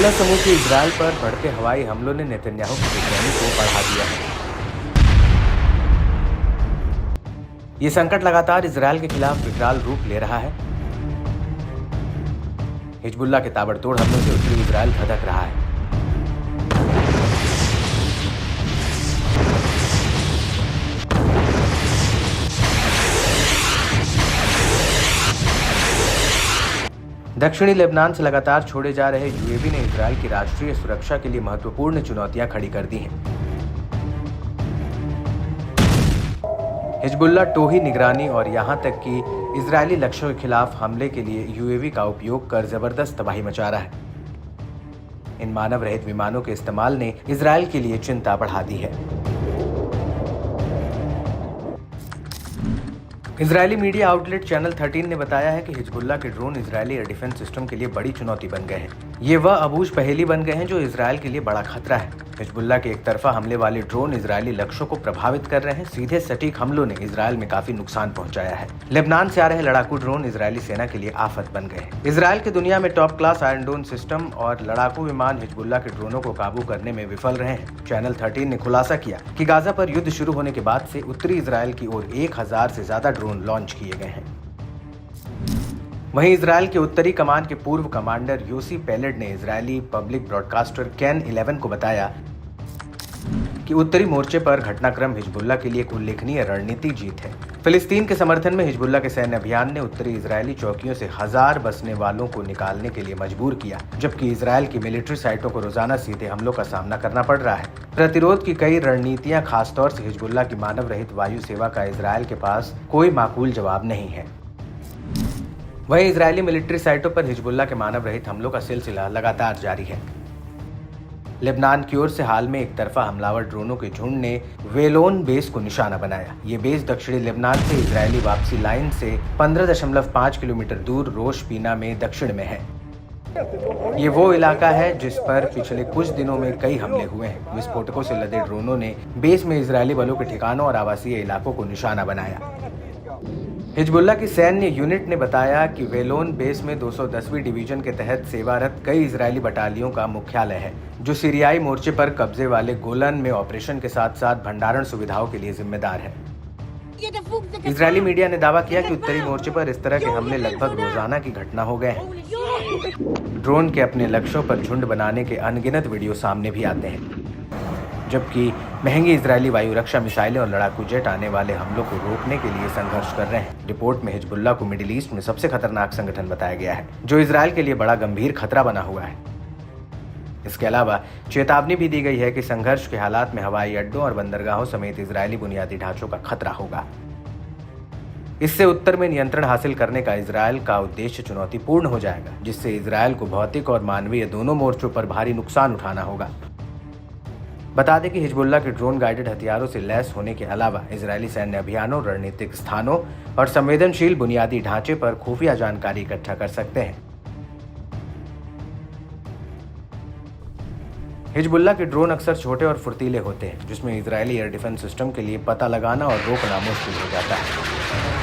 Hezbollah समूह के Israel पर बढ़ते हवाई हमलों ने नेतन्याहू की बेचैनी को बढ़ा दिया है। ये संकट लगातार इजरायल के खिलाफ विकराल रूप ले रहा है। हिजबुल्ला के ताबड़तोड़ हमलों से उत्तरी इजरायल धधक रहा है। दक्षिणी लेबनान से लगातार छोड़े जा रहे यूएवी ने इजरायल की राष्ट्रीय सुरक्षा के लिए महत्वपूर्ण चुनौतियां खड़ी कर दी हैं। हिजबुल्ला टोही निगरानी और यहां तक कि इजरायली लक्ष्यों के खिलाफ हमले के लिए यूएवी का उपयोग कर जबरदस्त तबाही मचा रहा है। इन मानव रहित विमानों के इस्तेमाल ने इजरायल के लिए चिंता बढ़ा दी है। इजरायली मीडिया आउटलेट चैनल 13 ने बताया है कि हिजबुल्ला के drone Israeli air defence system के लिए बड़ी चुनौती बन गए हैं। ये वह अबूझ पहेली बन गए हैं जो इजरायल के लिए बड़ा खतरा है। हिजबुल्ला के एक तरफा हमले वाले ड्रोन इजरायली लक्ष्यों को प्रभावित कर रहे हैं। सीधे सटीक हमलों ने इजरायल में काफी नुकसान पहुंचाया है। लेबनान से आ रहे लड़ाकू ड्रोन इजरायली सेना के लिए आफत बन गए हैं। इजरायल की दुनिया में टॉप क्लास आयरन डोम सिस्टम और लड़ाकू विमान हिजबुल्ला के ड्रोनों को काबू करने में विफल रहे हैं। चैनल 13 ने खुलासा किया कि गाजा पर युद्ध शुरू होने के बाद से उत्तरी इजरायल की ओर 1000 से ज्यादा ड्रोन लॉन्च किए गए हैं। वहीं इजरायल के उत्तरी कमान के पूर्व कमांडर योसी पेलेड ने इजरायली पब्लिक ब्रॉडकास्टर कैन 11 को बताया कि उत्तरी मोर्चे पर घटनाक्रम हिजबुल्ला के लिए एक उल्लेखनीय रणनीति जीत है। फिलिस्तीन के समर्थन में हिजबुल्ला के सैन्य अभियान ने उत्तरी इजरायली चौकियों से 1000 बसने वालों को निकालने के लिए मजबूर किया, जबकि इजरायल की मिलिट्री साइटों को रोजाना सीधे हमलों का सामना करना पड़ रहा है। प्रतिरोध की कई रणनीतियां, खासतौर से हिजबुल्ला की मानव रहित वायु सेवा का इजरायल के पास कोई माकूल जवाब नहीं है। वहीं इजरायली मिलिट्री साइटों पर हिजबुल्ला के मानव रहित हमलों का सिलसिला लगातार जारी है। लेबनान की ओर से हाल में एक तरफा हमलावर ड्रोनों के झुंड ने वेलोन बेस को निशाना बनाया। ये बेस दक्षिणी लेबनान से इजरायली वापसी लाइन से 15.5 किलोमीटर दूर रोश पीना में दक्षिण में है। ये वो इलाका है जिस पर पिछले कुछ दिनों में कई हमले हुए हैं। विस्फोटकों से लदे ड्रोनों ने बेस में इजरायली बलों के ठिकानों और आवासीय इलाकों को निशाना बनाया। हिजबुल्ला की सैन्य यूनिट ने बताया कि वेलोन बेस में 210वीं डिवीजन के तहत सेवारत कई इजरायली बटालियों का मुख्यालय है, जो सीरियाई मोर्चे पर कब्जे वाले गोलन में ऑपरेशन के साथ साथ भंडारण सुविधाओं के लिए जिम्मेदार है। इजरायली मीडिया ने दावा किया कि उत्तरी मोर्चे पर इस तरह के हमले लगभग रोजाना की घटना हो गए हैं। ड्रोन के अपने लक्ष्यों पर झुंड बनाने के अनगिनत वीडियो सामने भी आते हैं, जबकि महंगी इजरायली वायु रक्षा मिसाइलें और लड़ाकू जेट आने वाले हमलों को रोकने के लिए संघर्ष कर रहे हैं। रिपोर्ट में हिजबुल्ला को मिडिल ईस्ट में सबसे खतरनाक संगठन बताया गया है, जो इजरायल के लिए बड़ा गंभीर खतरा बना हुआ है। इसके अलावा चेतावनी भी दी गई है कि संघर्ष के हालात में हवाई अड्डों और बंदरगाहों समेत इजरायली बुनियादी ढांचों का खतरा होगा। इससे उत्तर में नियंत्रण हासिल करने का इजरायल का उद्देश्य चुनौतीपूर्ण हो जाएगा, जिससे इजरायल को भौतिक और मानवीय दोनों मोर्चों पर भारी नुकसान उठाना होगा। बता दें कि हिजबुल्ला के ड्रोन गाइडेड हथियारों से लैस होने के अलावा इजरायली सैन्य अभियानों, रणनीतिक स्थानों और संवेदनशील बुनियादी ढांचे पर खुफिया जानकारी इकट्ठा कर सकते हैं। हिजबुल्ला के ड्रोन अक्सर छोटे और फुर्तीले होते हैं, जिसमें इजरायली एयर डिफेंस सिस्टम के लिए पता लगाना और रोकना मुश्किल हो जाता है।